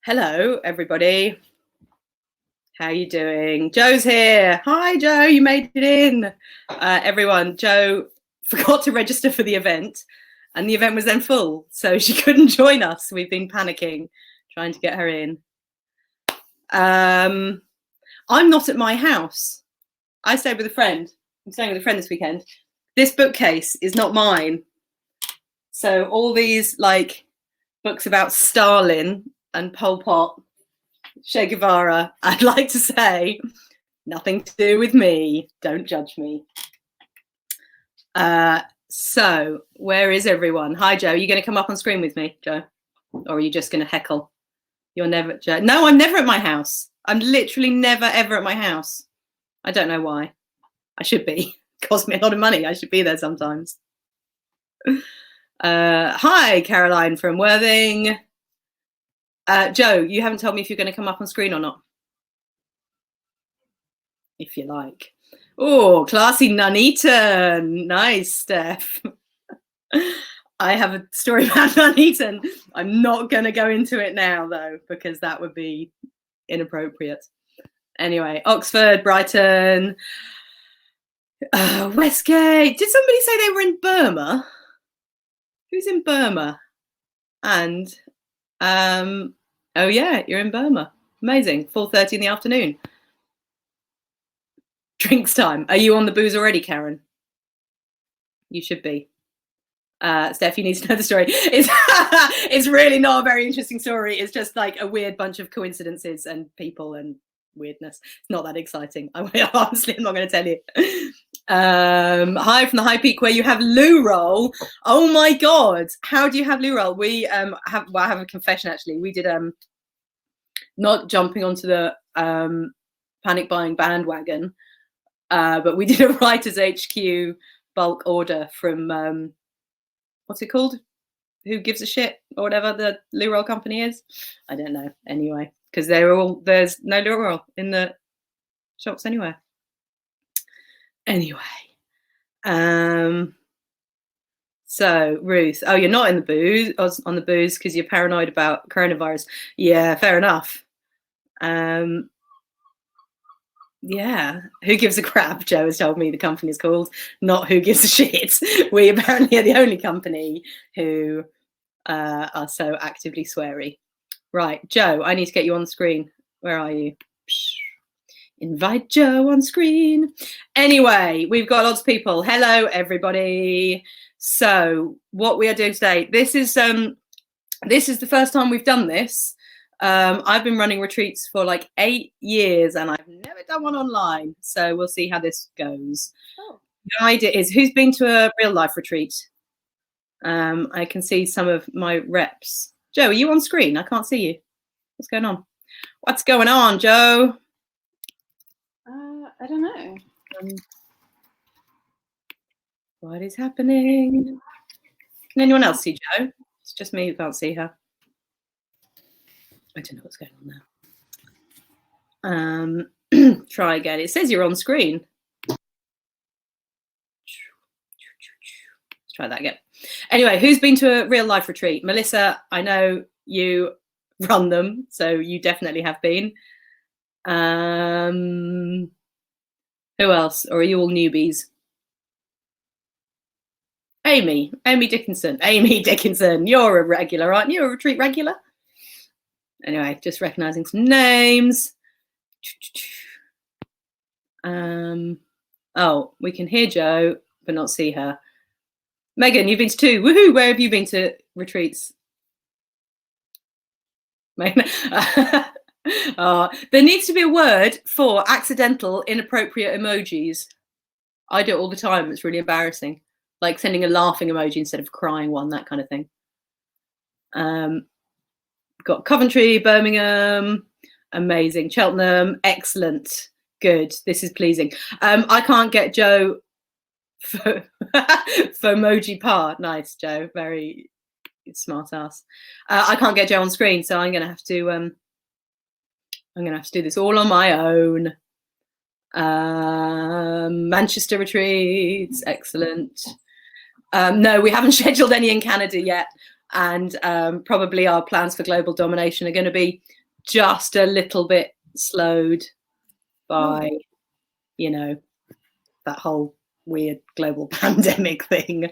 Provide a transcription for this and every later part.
Hello, everybody. How you doing? Joe's here. Hi, Joe. You made it in. Everyone, Joe forgot to register for the event, and the event was then full, so she couldn't join us. We've been panicking, trying to get her in. I'm not at my house. I stayed with a friend. I'm staying with a friend this weekend. This bookcase is not mine. So all these books about Stalin and Pol Pot, Che Guevara, I'd like to say, nothing to do with me. Don't judge me. So where is everyone? Hi, Joe. Are you going to come up on screen with me, Joe? Or are you just going to heckle? You're never, Joe. No, I'm never at my house. I'm literally never, ever at my house. I don't know why. I should be. It costs me a lot of money. I should be there sometimes. Hi, Caroline from Worthing. Joe, you haven't told me if you're going to come up on screen or not. If you like. Oh, classy Nuneaton. Nice, Steph. I have a story about Nuneaton. I'm not going to go into it now, though, because that would be inappropriate. Anyway, Oxford, Brighton, Westgate. Did somebody say they were in Burma? Who's in Burma? And oh yeah, you're in Burma. Amazing. 4:30 in the afternoon. Drinks time. Are you on the booze already, Karen? You should be. Steph, you need to know the story. It's really not a very interesting story. It's just like a weird bunch of coincidences and people and weirdness. It's not that exciting. Honestly, I'm not going to tell you. Hi from the High Peak, where you have loo roll. Oh my God, how do you have loo roll? We I have a confession actually. We did not jumping onto the panic buying bandwagon, but we did a Writers HQ bulk order from what's it called? Who gives a shit or whatever the loo roll company is? I don't know. Anyway, because there's no loo roll in the shops anywhere. Anyway, so Ruth, oh, you're not in the booze on the booze because you're paranoid about coronavirus. Yeah, fair enough. Yeah, who gives a crap? Joe has told me the company is called, not who gives a shit. We apparently are the only company who are so actively sweary. Right, Joe, I need to get you on the screen. Where are you? Invite Joe on screen. Anyway, we've got lots of people. Hello, everybody. So what we are doing today, this is the first time we've done this. I've been running retreats for like 8 years and I've never done one online. So we'll see how this goes. Oh. The idea is, who's been to a real life retreat? I can see some of my reps. Joe, are you on screen? I can't see you. What's going on? What's going on, Joe? I don't know. What is happening? Can anyone else see Joe? It's just me who can't see her. I don't know what's going on now. Try again. It says you're on screen. Let's try that again. Anyway, who's been to a real life retreat? Melissa, I know you run them, so you definitely have been. Who else? Or are you all newbies? Amy Dickinson. Amy Dickinson, you're a regular, aren't you? A retreat regular? Anyway, just recognizing some names. Oh, we can hear Joe, but not see her. Megan, you've been to 2. Woohoo! Where have you been to retreats? There needs to be a word for accidental, inappropriate emojis. I do it all the time. It's really embarrassing. Like sending a laughing emoji instead of crying one, that kind of thing. Got Coventry, Birmingham, amazing. Cheltenham, excellent. Good. This is pleasing. I can't get Joe for emoji part. Nice, Joe. Very smart ass. I can't get Joe on screen, so I'm gonna have to do this all on my own. Manchester retreats, excellent. No, we haven't scheduled any in Canada yet, and probably our plans for global domination are going to be just a little bit slowed by, you know, that whole weird global pandemic thing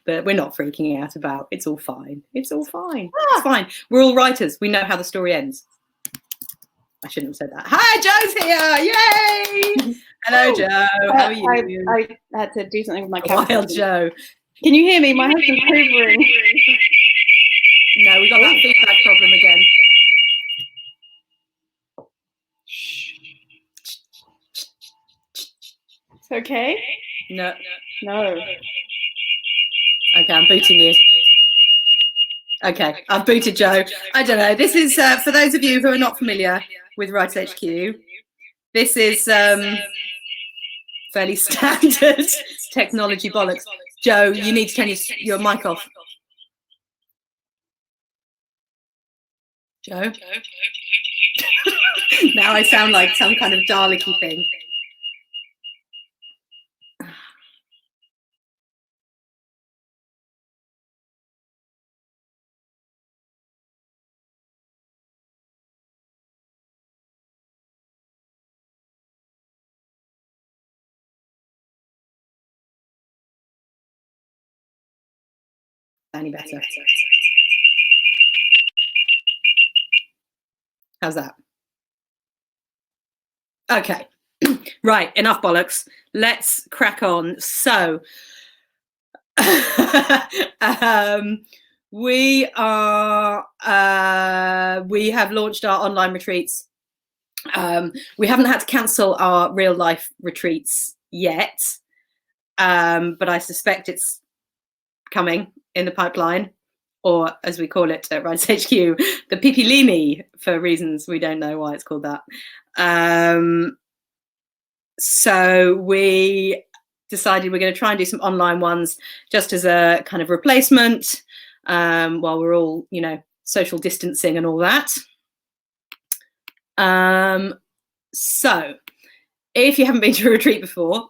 that we're not freaking out about. It's all fine. It's all fine. It's fine. We're all writers. We know how the story ends. I shouldn't have said that. Hi, Joe's here. Yay! Hello, Joe. How are you? I had to do something with my camera. Wild Joe. Can you hear me? My husband's hoovering. No, we got that feedback problem again. It's okay? No. No. Okay, I'm booting you. Okay, I've booted Joe. I don't know. This is, for those of you who are not familiar with Writers HQ, this is fairly standard technology bollocks. Joe, you need to turn your mic off. Joe? Now I sound like some kind of Dalek-y thing. Any better? How's that? Okay. Right, enough bollocks. Let's crack on. So, we have launched our online retreats. We haven't had to cancel our real life retreats yet, but I suspect it's coming in the pipeline, or as we call it at Writers HQ, the Pipilini, for reasons we don't know why it's called that. So we decided we're going to try and do some online ones just as a kind of replacement while we're all, you know, social distancing and all that. So if you haven't been to a retreat before,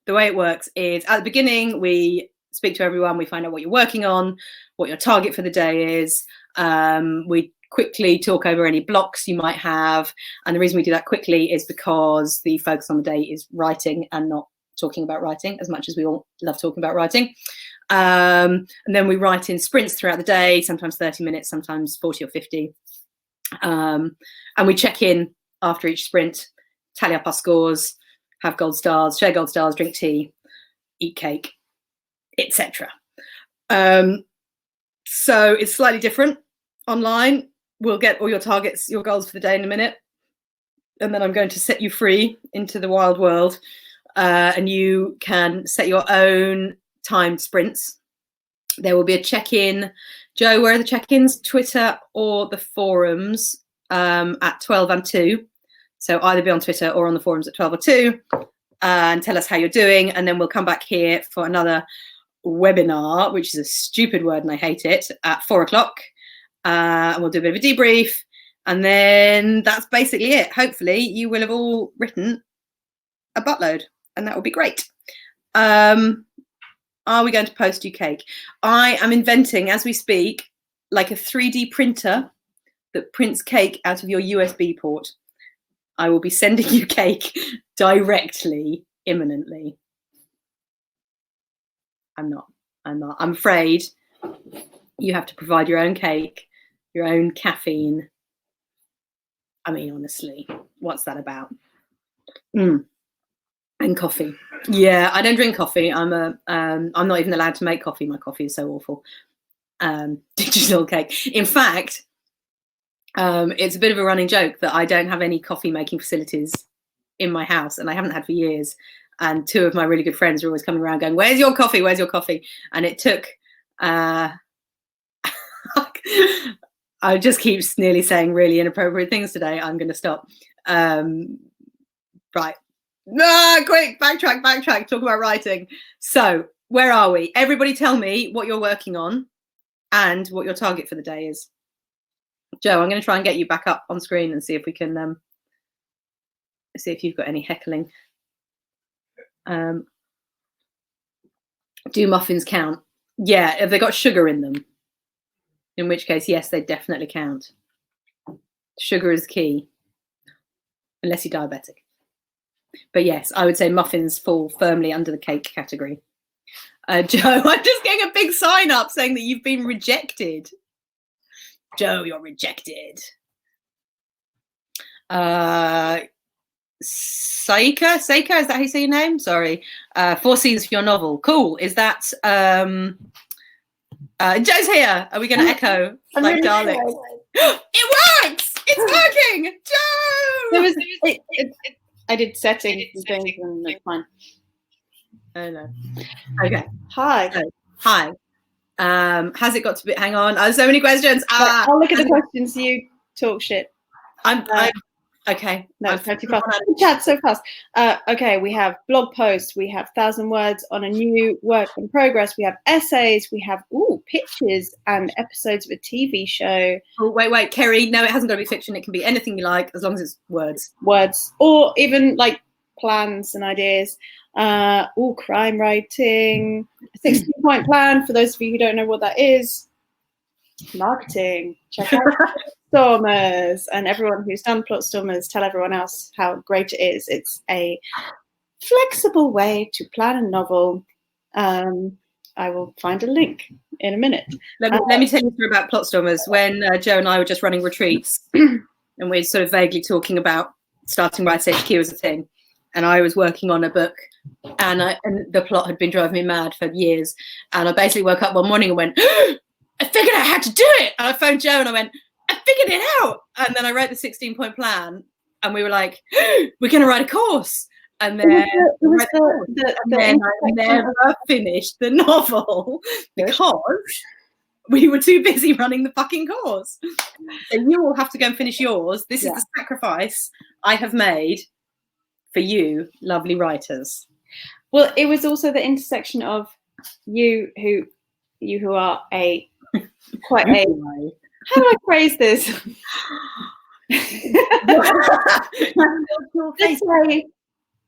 the way it works is at the beginning, we speak to everyone, we find out what you're working on, what your target for the day is. We quickly talk over any blocks you might have. And the reason we do that quickly is because the focus on the day is writing and not talking about writing, as much as we all love talking about writing. And then we write in sprints throughout the day, sometimes 30 minutes, sometimes 40 or 50. And we check in after each sprint, tally up our scores, have gold stars, share gold stars, drink tea, eat cake, etc. So it's slightly different online. We'll get all your targets, your goals for the day in a minute. And then I'm going to set you free into the wild world. And you can set your own timed sprints. There will be a check-in. Joe, where are the check-ins? Twitter or the forums at 12 and 2. So either be on Twitter or on the forums at 12 or 2 and tell us how you're doing. And then we'll come back here for another webinar, which is a stupid word and I hate it, at 4 o'clock. And we'll do a bit of a debrief. And then that's basically it. Hopefully you will have all written a buttload and that would be great. Are we going to post you cake? I am inventing, as we speak, like a 3D printer that prints cake out of your USB port. I will be sending you cake directly, imminently. I'm not. I'm afraid you have to provide your own cake, your own caffeine. I mean, honestly, what's that about? And coffee. Yeah, I don't drink coffee. I'm not even allowed to make coffee. My coffee is so awful. Digital cake. In fact, it's a bit of a running joke that I don't have any coffee making facilities in my house, and I haven't had for years. And two of my really good friends are always coming around going, "Where's your coffee? Where's your coffee?" And it took. I just keep nearly saying really inappropriate things today. I'm going to stop. Right. No, quick, backtrack, talk about writing. So where are we? Everybody tell me what you're working on and what your target for the day is. Joe, I'm going to try and get you back up on screen and see if we can see if you've got any heckling. Do muffins count? Yeah, have they got sugar in them? In which case, yes, they definitely count. Sugar is key, unless you're diabetic. But yes, I would say muffins fall firmly under the cake category. Joe, I'm just getting a big sign up saying that you've been rejected. Joe, you're rejected. Saika, is that how you say your name? Sorry. 4 Seasons for your novel. Cool. Is that Joe's here? Are we going to echo like really darling? It works! It's working! Joe! I did settings and things and it's fine. Oh no. Okay. Hi. So, hi. Has it got to be? Hang on. So many questions. I'll look at the questions. You talk shit. I'm okay. No, it's too fast. Chat so fast. Okay, we have blog posts. We have 1,000 words on a new work in progress. We have essays. We have pictures and episodes of a TV show. Oh, wait, Kerry. No, it hasn't got to be fiction. It can be anything you like, as long as it's words. Words, or even like plans and ideas. Crime writing. A 16-point plan. For those of you who don't know what that is, marketing. Check out Stormers, and everyone who's done plot stormers, tell everyone else how great it is. It's a flexible way to plan a novel. I will find a link in a minute. Let me tell you about plot stormers. When Joe and I were just running retreats, and we're sort of vaguely talking about starting Writer's HQ as a thing, and I was working on a book, and the plot had been driving me mad for years, and I basically woke up one morning and went, I figured out how to do it. And I phoned Joe and I went, I figured it out. And then I wrote the 16-point plan, and we were like, we're going to write a course. And then, I never finished the novel because we were too busy running the fucking course. And you all have to go and finish yours. This is the sacrifice I have made for you, lovely writers. Well, it was also the intersection of you who are quite a how do I phrase this? This way,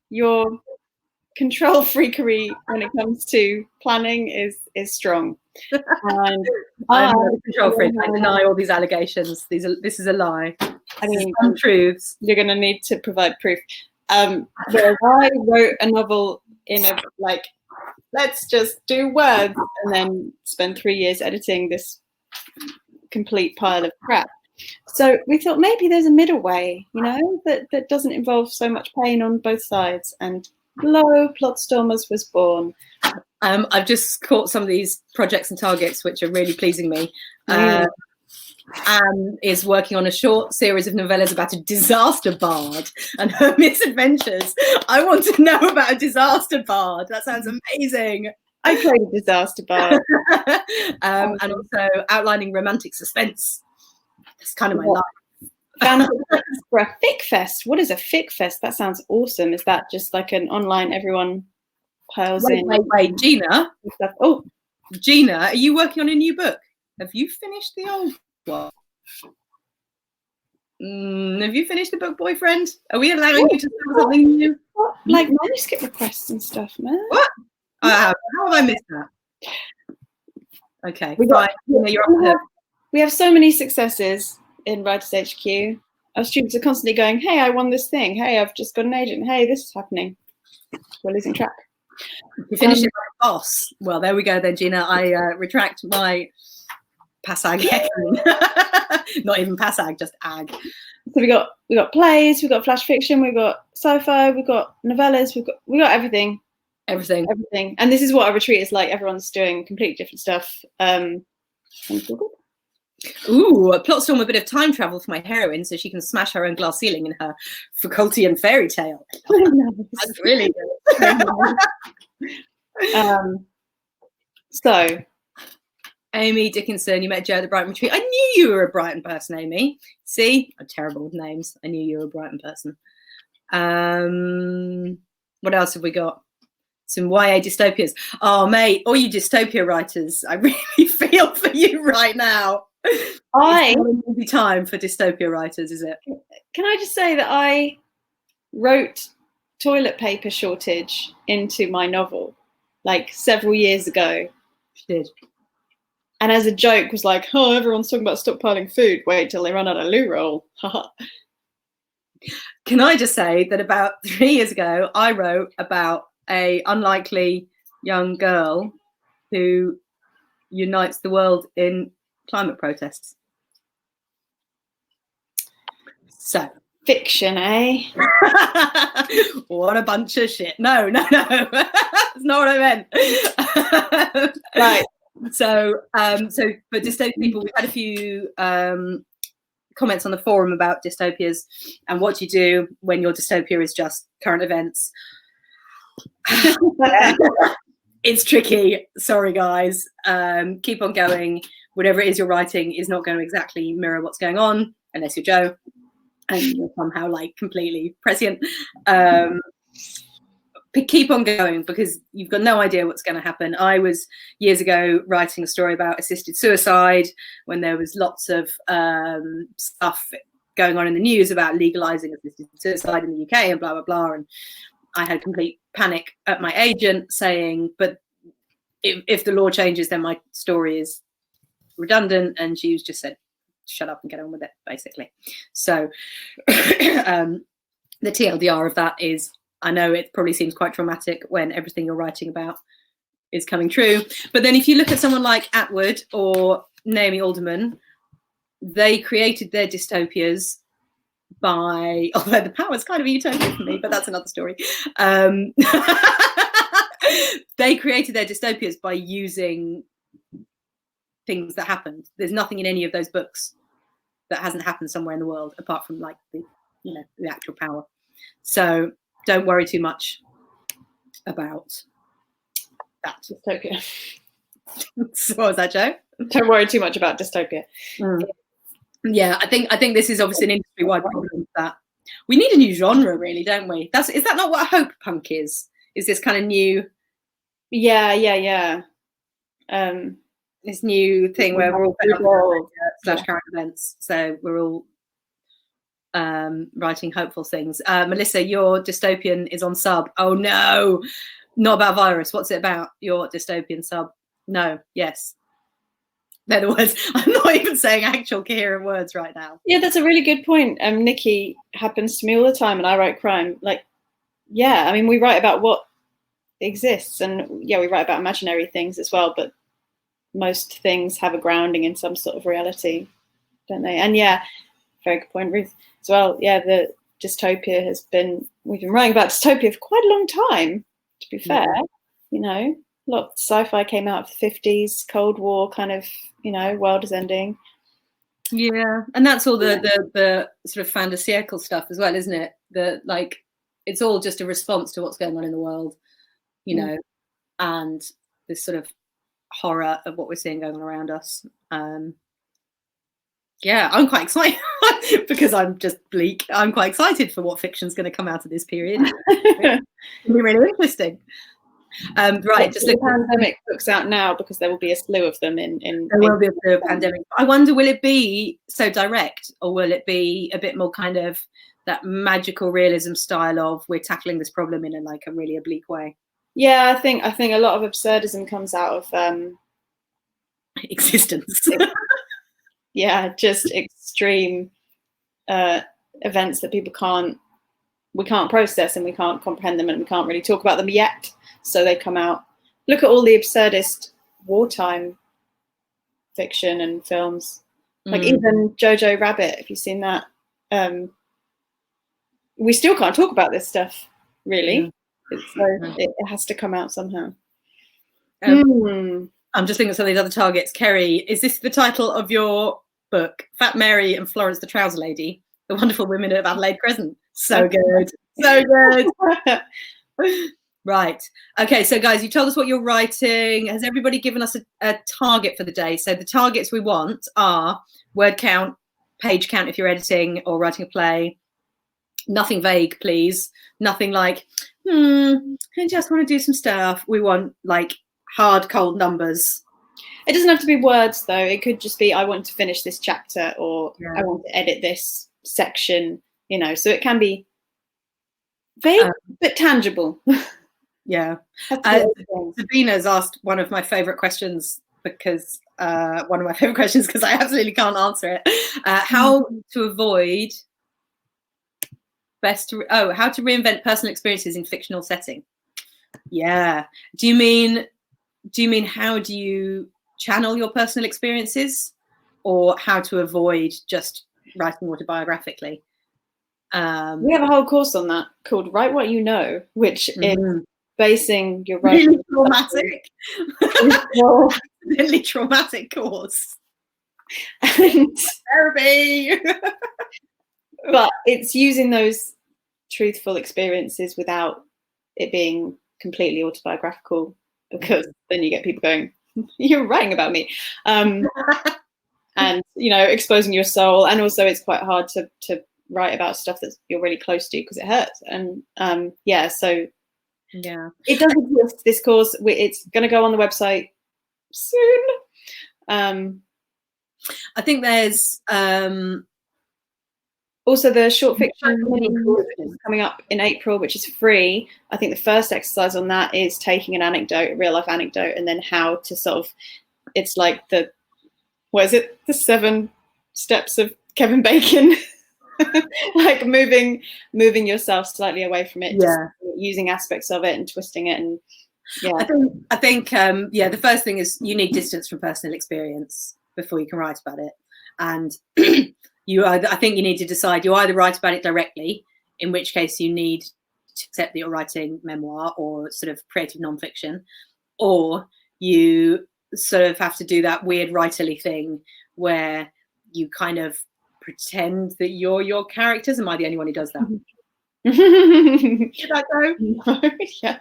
your control freakery when it comes to planning is strong. And I'm a control freak. I deny all these allegations. This is a lie. I mean, untruths. You're going to need to provide proof. Whereas I wrote a novel in a let's just do words, and then spend 3 years editing this complete pile of crap. So we thought maybe there's a middle way, that doesn't involve so much pain on both sides. And Plot Stormers was born. I've just caught some of these projects and targets, which are really pleasing me. Anne is working on a short series of novellas about a disaster bard and her misadventures. I want to know about a disaster bard. That sounds amazing. I played a disaster bard. And also outlining romantic suspense. That's kind of my life. For a fic fest. What is a fic fest? That sounds awesome. Is that just like an online everyone piles in? Wait, Gina. Stuff? Oh, Gina, are you working on a new book? Have you finished the old one? Have you finished the book, boyfriend? Are we allowing you to do something new? Like manuscript requests and stuff, man. What? How have I missed that? Okay, you're up. We have so many successes in Writers HQ. Our students are constantly going, hey, I won this thing. Hey, I've just got an agent. Hey, this is happening. We're losing track. You finished it like a boss. Well, there we go then, Gina. I retract my passag. Not even passag, just ag. So we got plays, we got flash fiction, we got sci-fi, we got novellas, we got everything. Everything. And this is what a retreat is like. Everyone's doing completely different stuff. Ooh, a plot storm, a bit of time travel for my heroine so she can smash her own glass ceiling in her Foucaultian fairy tale. That's really good. So, Amy Dickinson, you met Joe at the Brighton retreat. I knew you were a Brighton person, Amy. See, I'm terrible with names. I knew you were a Brighton person. What else have we got? Some YA dystopias. Oh, mate, all you dystopia writers, I really feel for you right now. It's not an easy time for dystopia writers, is it? Can I just say that I wrote toilet paper shortage into my novel like several years ago. She did. and as a joke was like, oh, everyone's talking about stockpiling food. Wait till they run out of loo roll. Can I just say that about 3 years ago, I wrote about a unlikely young girl who unites the world in climate protests. So fiction, eh? What a bunch of shit. No. That's not what I meant. Right. So for dystopian people, we've had a few comments on the forum about dystopias and what you do when your dystopia is just current events. It's tricky. Sorry, guys. Keep on going. Whatever it is you're writing is not going to exactly mirror what's going on, unless you're Joe and you're somehow like completely prescient. Keep on going, because you've got no idea what's going to happen. I was years ago writing a story about assisted suicide when there was lots of stuff going on in the news about legalizing assisted suicide in the UK and blah, blah, blah. And I had complete panic at my agent saying, but if the law changes, then my story is redundant. And she just said, shut up and get on with it, basically. So the TLDR of that is, I know it probably seems quite traumatic when everything you're writing about is coming true. But then if you look at someone like Atwood or Naomi Alderman, they created their dystopias by, although the power's kind of a utopia for me, but that's another story. They created their dystopias by using things that happened. There's nothing in any of those books that hasn't happened somewhere in the world, apart from like the actual power. So don't worry too much about that. Dystopia. So what was that, Joe? Don't worry too much about dystopia. Yeah, I think this is obviously an industry-wide problem. That we need a new genre, really, don't we? Is that not what hope punk is? Is this kind of new? Yeah. This new thing where we're all / current events, so we're all writing hopeful things. Melissa, your dystopian is on sub. Oh no, not about virus. What's it about? Your dystopian sub? No, yes. They're the words. I'm not even saying actual coherent words right now. Yeah, that's a really good point. Nikki happens to me all the time, and I write crime. Like, yeah, I mean, we write about what exists, and yeah, we write about imaginary things as well, but most things have a grounding in some sort of reality, don't they? And yeah, very good point, Ruth, as well. Yeah, the dystopia we've been writing about dystopia for quite a long time, to be fair. A lot of sci-fi came out of the 50s, Cold War kind of, world is ending. Yeah, and that's all the sort of fin de siècle stuff as well, isn't it? It's all just a response to what's going on in the world, and this sort of horror of what we're seeing going on around us. Yeah, I'm quite excited because I'm just bleak. I'm quite excited for what fiction's going to come out of this period. It'll be really interesting. Right, just the pandemic books out now, because there will be a slew of them in there will be a slew of pandemic. I wonder, will it be so direct, or will it be a bit more kind of that magical realism style of we're tackling this problem in a really oblique way? Yeah, I think a lot of absurdism comes out of existence. Yeah, just extreme events that we can't process, and we can't comprehend them, and we can't really talk about them yet. So they come out. Look at all the absurdist wartime fiction and films, like even Jojo Rabbit. If you've seen that, we still can't talk about this stuff, really. It has to come out somehow. I'm just thinking of some of these other targets. Kerry, is this the title of your book? Fat Mary and Florence the Trouser Lady, the wonderful women of Adelaide Crescent. So good. So good. Right. Okay, so guys, you told us what you're writing. Has everybody given us a target for the day? So the targets we want are word count, page count if you're editing or writing a play. Nothing vague, please. Nothing like, I just want to do some stuff. We want hard, cold numbers. It doesn't have to be words, though. It could just be, I want to finish this chapter, or I want to edit this section, so it can be vague but tangible. Yeah. Sabina's asked one of my favorite questions because one of my favorite questions, because I absolutely can't answer it. How to avoid how to reinvent personal experiences in fictional setting? Yeah. Do you mean how do you channel your personal experiences, or how to avoid just writing autobiographically? We have a whole course on that called Write What You Know, which is basing your really writing traumatic, really traumatic course. And therapy. But it's using those truthful experiences without it being completely autobiographical, because then you get people going, you're writing about me. And, you know, exposing your soul. And also it's quite hard to write about stuff that you're really close to because it hurts. And yeah, so yeah, it does exist, this course. It's going to go on the website soon. I think there's also the short fiction is coming up in April, which is free. I think the first exercise on that is taking an anecdote, a real life anecdote, and then how to sort of, it's like the 7 steps of Kevin Bacon. Like moving yourself slightly away from it, just using aspects of it and twisting it. And yeah, I think the first thing is you need distance from personal experience before you can write about it. And I think you need to decide, you either write about it directly, in which case you need to accept that you're writing memoir or sort of creative nonfiction, or you sort of have to do that weird writerly thing where you kind of pretend that you're your characters. Am I the only one who does that? Did I go? No. Yeah.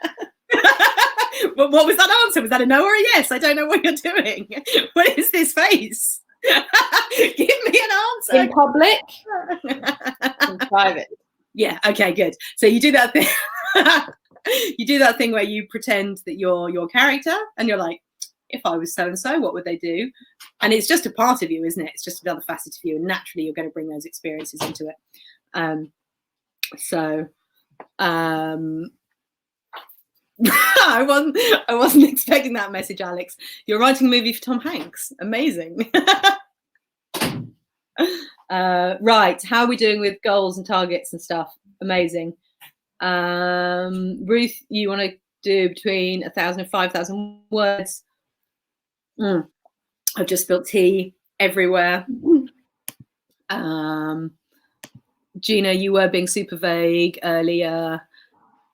But what was that answer? Was that a no or a yes? I don't know what you're doing. What is this face? Give me an answer. In public? In private. Yeah, okay, good. So you do that thing. You do that thing where you pretend that you're your character, and you're like, if I was so and so, what would they do? And it's just a part of you, isn't it? It's just another facet of you, and naturally you're going to bring those experiences into it. I wasn't expecting that message, Alex. You're writing a movie for Tom Hanks. Amazing. Right, how are we doing with goals and targets and stuff? Amazing. Ruth, you want to do between 1,000 and 5,000 words? I've just spilled tea everywhere. Gina, you were being super vague earlier.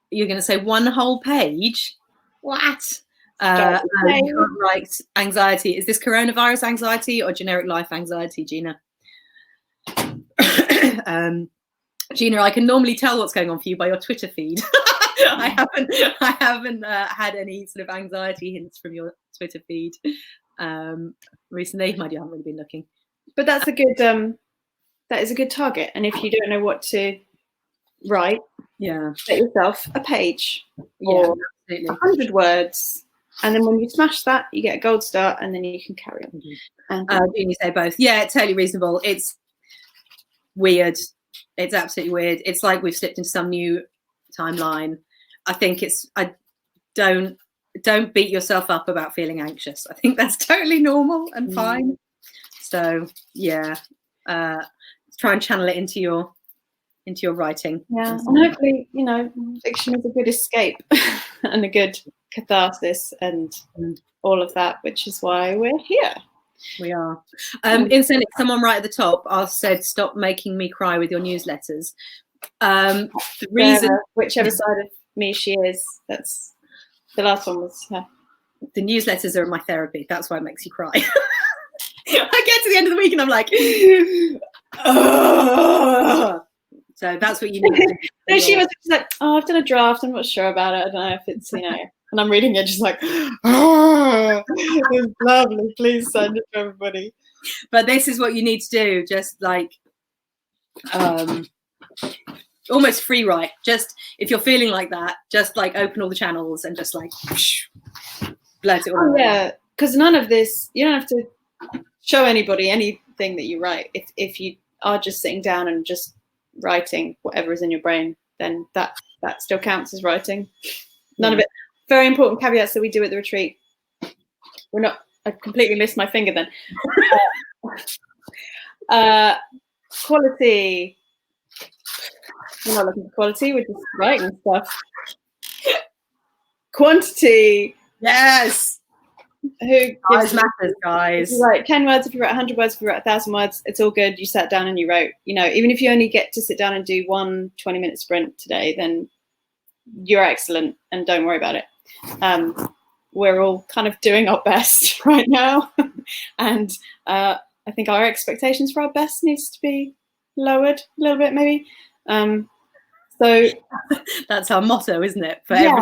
You're going to say 1 whole page? What? You can't write anxiety. Is this coronavirus anxiety or generic life anxiety, Gina? Gina, I can normally tell what's going on for you by your Twitter feed. I haven't had any sort of anxiety hints from your Twitter feed recently. Mind you, I haven't really been looking. But that's a good that is a good target. And if you don't know what to write, set yourself a page or 100 words, and then when you smash that, you get a gold star, and then you can carry on. And you say both. Yeah, it's totally reasonable. It's weird. It's absolutely weird. It's like we've slipped into some new timeline. I think don't beat yourself up about feeling anxious. I think that's totally normal and fine. So yeah, try and channel it into your writing. Yeah, and hopefully, you know, fiction is a good escape and a good catharsis and all of that, which is why we're here. We are. Incidentally, someone right at the top said, "Stop making me cry with your newsletters." The reason, whichever side of me she is, that's the last one was her. The newsletters are my therapy. That's why it makes you cry. I get to the end of the week and I'm like, oh. So that's what you need to do. No, she was just like, oh, I've done a draft. I'm not sure about it. I don't know if it's, you know. And I'm reading it just like, oh, it's lovely. Please send it to everybody. But this is what you need to do. Just like, almost free write. Just if you're feeling like that, just like open all the channels and just like blurt it all. Oh, yeah, because none of this, you don't have to show anybody anything that you write. If you are just sitting down and just writing whatever is in your brain, then that still counts as writing. None of it. Very important caveats that we do at the retreat. We're not I completely missed my finger then. Quality. We're not looking for quality, we're just writing stuff. Quantity. Yes. Who Size matters, guys. If you write 10 words, if you write 100 words, if you write 1,000 words, it's all good. You sat down and you wrote. You know, even if you only get to sit down and do one 20-minute sprint today, then you're excellent and don't worry about it. We're all kind of doing our best right now. And I think our expectations for our best needs to be lowered a little bit, maybe. So that's our motto, isn't it? For yeah.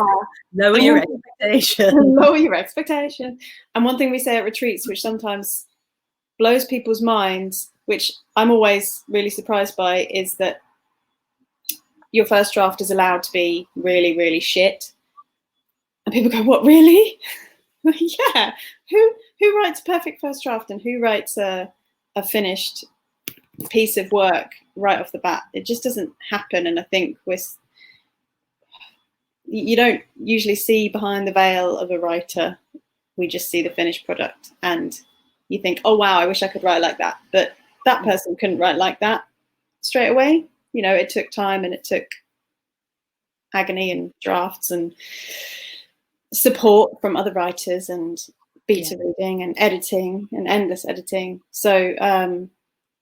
Lower your expectations. Lower your expectations. And one thing we say at retreats, which sometimes blows people's minds, which I'm always really surprised by, is that your first draft is allowed to be really, really shit. And people go, what, really? Yeah. Who writes a perfect first draft and who writes a finished piece of work right off the bat? It just doesn't happen. And I think you don't usually see behind the veil of a writer. We just see the finished product and you think, oh wow, I wish I could write like that. But that person couldn't write like that straight away. You know, it took time and it took agony and drafts and support from other writers and beta reading and editing and endless editing. So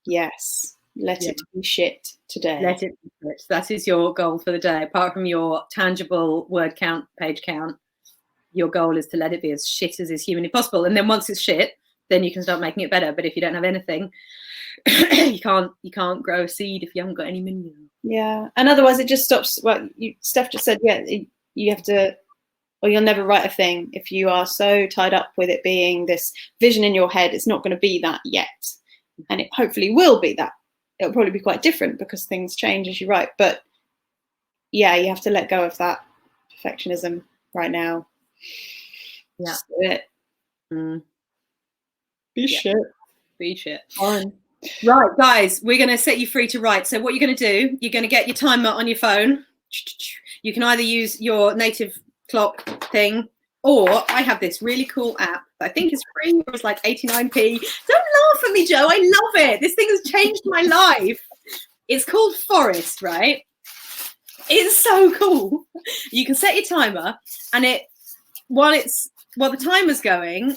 yes, let it be shit today. Let it be shit. That is your goal for the day. Apart from your tangible word count, page count, your goal is to let it be as shit as is humanly possible. And then once it's shit, then you can start making it better. But if you don't have anything, you can't grow a seed if you haven't got any mineral. Yeah, and otherwise it just stops. Well, Steph just said, yeah, you have to, or you'll never write a thing if you are so tied up with it being this vision in your head. It's not going to be that yet, and it hopefully will be that. It'll probably be quite different because things change as you write. But yeah, you have to let go of that perfectionism right now. Yeah. Just do it. Be shit. Be shit. Fine. Right, guys, we're going to set you free to write. So what you're going to do, you're going to get your timer on your phone. You can either use your native clock thing, or I have this really cool app that I think is free. It was like 89p. Don't laugh at me, Joe. I love it. This thing has changed my life. It's called Forest, right? It's so cool. You can set your timer, and while the timer's going,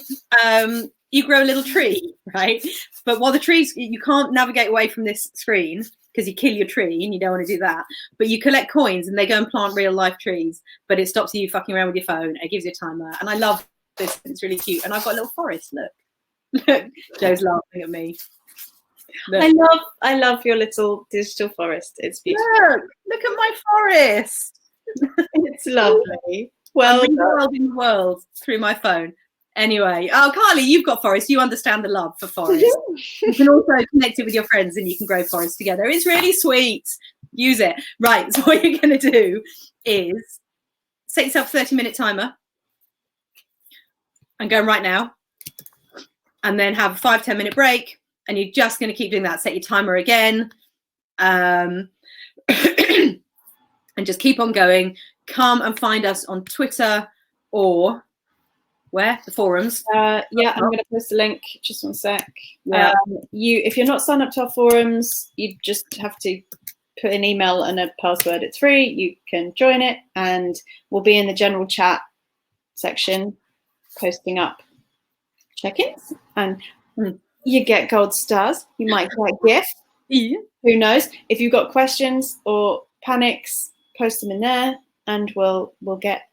you grow a little tree, right? But while the trees, you can't navigate away from this screen because you kill your tree and you don't want to do that. But you collect coins and they go and plant real life trees, but it stops you fucking around with your phone. It gives you a timer. And I love this. It's really cute. And I've got a little forest, look. Look, Joe's laughing at me. Look. I love your little digital forest. It's beautiful. Look at my forest. It's lovely. Well, in the world through my phone. Anyway, oh, Carly, you've got forest. You understand the love for forest. You can also connect it with your friends and you can grow forest together. It's really sweet. Use it. Right, so what you're going to do is set yourself a 30-minute timer. I'm going right now. And then have a 5-10-minute break. And you're just going to keep doing that. Set your timer again. And just keep on going. Come and find us on Twitter or... Where? The forums? Yeah, I'm going to post a link. Just one sec. Yeah. If you're not signed up to our forums, you just have to put an email and a password. It's free. You can join it, and we'll be in the general chat section, posting up check-ins, and you get gold stars. You might get a gift. Yeah. Who knows? If you've got questions or panics, post them in there, and we'll get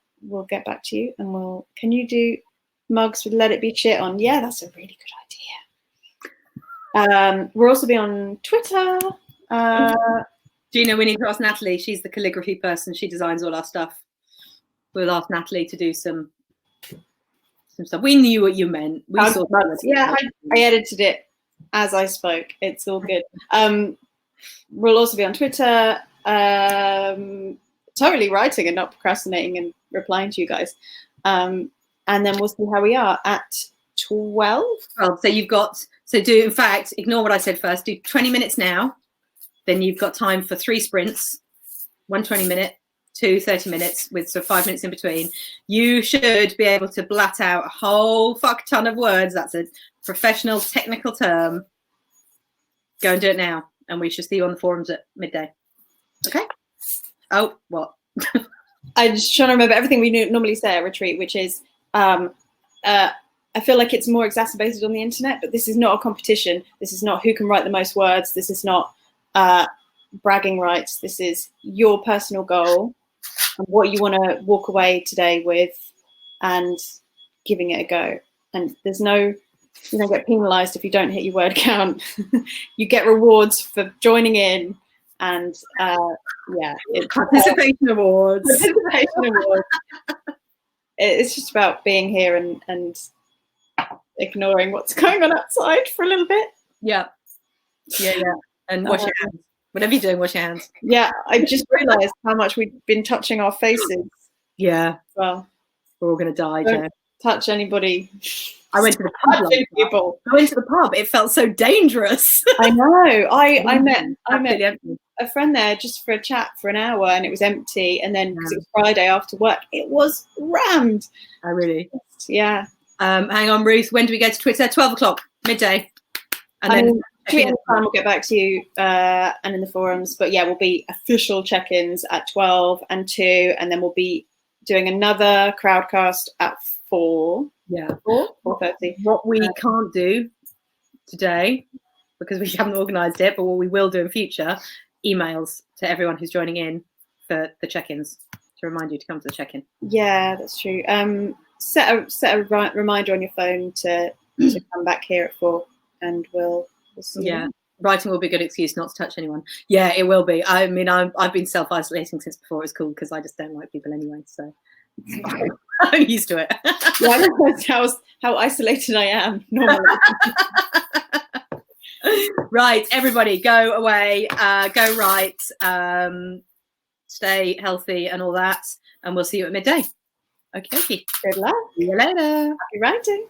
back to you. And can you do mugs with "Let It Be Shit" on? Yeah, that's a really good idea. We'll also be on Twitter. Gina, we need to ask Natalie. She's the calligraphy person. She designs all our stuff. We'll ask Natalie to do some stuff. We knew what you meant. We saw mugs. Yeah, I edited it as I spoke. It's all good. We'll also be on Twitter. Totally writing and not procrastinating and replying to you guys. And then we'll see how we are at 12. Well, in fact, ignore what I said first. Do 20 minutes now. Then you've got time for 3 sprints, 1 20-minute, to 30 minutes with sort of 5 minutes in between, you should be able to blat out a whole fuck ton of words. That's a professional technical term. Go and do it now, and we should see you on the forums at midday. Okay? Oh, what? I'm just trying to remember everything we normally say at retreat, which is I feel like it's more exacerbated on the internet, but this is not a competition. This is not who can write the most words. This is not bragging rights. This is your personal goal and what you want to walk away today with and giving it a go. And there's no, you don't get penalized if you don't hit your word count. You get rewards for joining in. And yeah, it's participation awards. Participation awards. It's just about being here and ignoring what's going on outside for a little bit. Yeah. And wash your hands. Whatever you're doing, wash your hands. Yeah, I just realised how much we've been touching our faces. Yeah. Well, we're all gonna die. Don't touch anybody. I went to the pub. I went to the pub. It felt so dangerous. I know. I met a friend there just for a chat for an hour, and it was empty. And then because it was Friday after work, it was rammed. Oh, really? Yeah. Hang on, Ruth. When do we go to Twitter? 12 o'clock, midday. And then tweet anytime, we'll get back to you and in the forums. But yeah, we'll be official check-ins at 12 and 2, and then we'll be doing another crowdcast at 4. Yeah. 4:30. What we can't do today, because we haven't organised it, but what we will do in future, emails to everyone who's joining in for the check-ins to remind you to come to the check-in. Yeah, that's true. Set a reminder on your phone to come back here at 4, and we'll see you. Yeah. Writing will be a good excuse not to touch anyone. Yeah, it will be. I mean, I've been self-isolating since before it was cool because I just don't like people anyway. So I'm used to it. Yeah, I realize how isolated I am normally. Right, everybody, go away, go write, stay healthy and all that, and we'll see you at midday. Okay. Good luck. See you later. Happy writing.